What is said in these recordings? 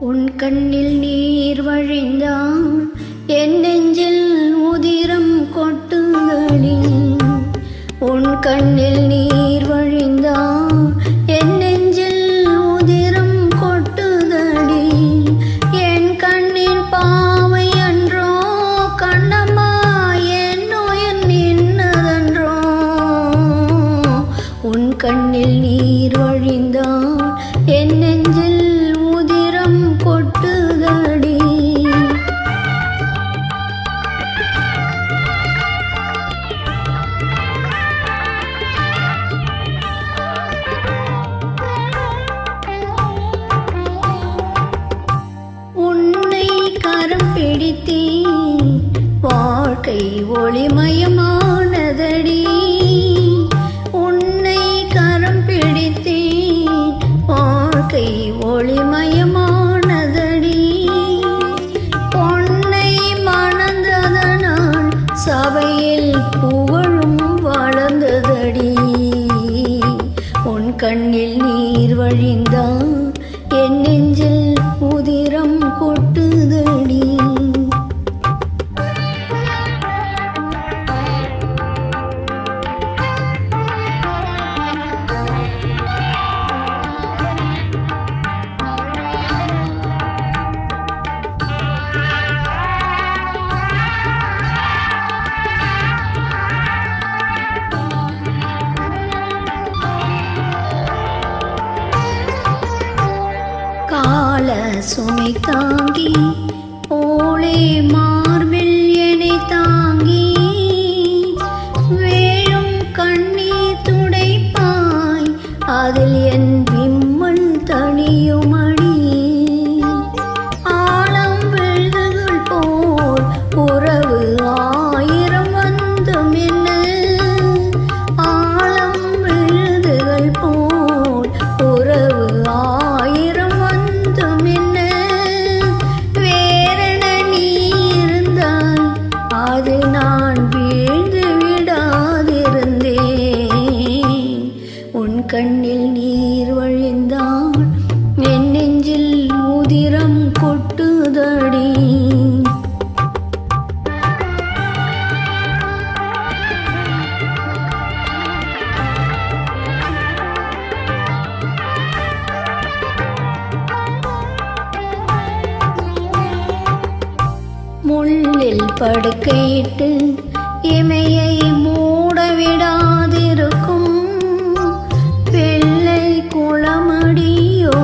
உன் கண்ணில் நீர் வழிந்தான் என் நெஞ்சில் உதிரம் கொட்டுதடி. உன் கண்ணில் நீர் வழிந்தான் என் நெஞ்சில் உதிரம் கொட்டுதடி. என் கண்ணின் பாவை அன்றோ கண்ணம்மா என் நோயன் நின்னதன்றோ. உன் கண்ணில் நீர் வழிந்தான் என் நெஞ்சில் உதிரம் கொட்டுதடி. உன்னை கரம் பிடித்தேன் வாழ்க்கை ஒளிமயமானதடி. உன்னை கரம் பிடித்தேன் வாழ்க்கை ஒளிமயமானதடி. பொன்னை மணந்ததனால் சபையில் புகழும் வளர்ந்ததடி. உன் கண்ணில் நீர் வழிந்தான் என் நெஞ்சில் உதிரம் கொட்டுதடி. கால சுமை தாங்கி ஓளே மார்பில் என்னை தாங்கி வேழும் கண்ணீர் துடைப்பாய் அதில் என் விம்மல் தனியுமடி. ஆழம் விழுதுகள் போல் உறவு ஆயிரம் வந்தும் என்ன. ஆழம் விழுதுகள் போல் உறவு ஆயிரம் வந்தும் என்ன. வேறென நீ இருந்தாய் அது நான் வீழ்ந்து விடாதிருந்தேன். உன் கண்ணில் நீர் வழிந்தான் என் நெஞ்சில் உதிரம் கொட்டுதடி. முள்ளில் படுக்கையிட்டு இமையை மூடவிடாதிருக்கும் பிள்ளை குளமடியோ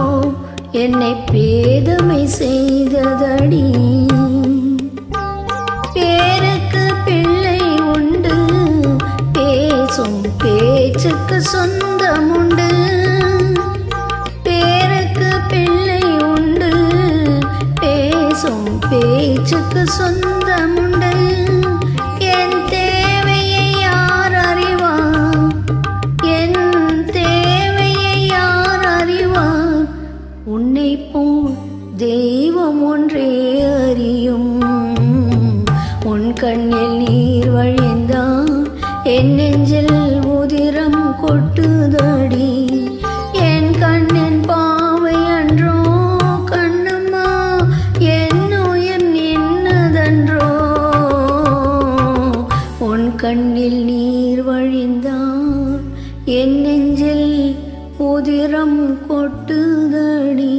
என்னை பேதமை செய்ததடி. பேருக்கு பிள்ளை உண்டு பேசும் பேச்சுக்கு சொந்தமுண்டு. பேருக்கு பிள்ளை உண்டு பேசும் பேச்சுக்கு சொந்தமுண்டு. என் தேவையை யார் அறிவார் என் தேவையை யார் அறிவார். உன்னை போல் தெய்வம் ஒன்றே அறியும். உன் கண்ணில் நீர் வழிந்தான் என் நெஞ்சில் உதிரம் கொட்டுதடி. என் கண்ணின் பாவை அன்றோ கண்ணம்மா என் நோயன் நின்னதன்றோ. உன் கண்ணில் நீர் வழிந்தான் என் நெஞ்சில் உதிரம் கொட்டுதடி.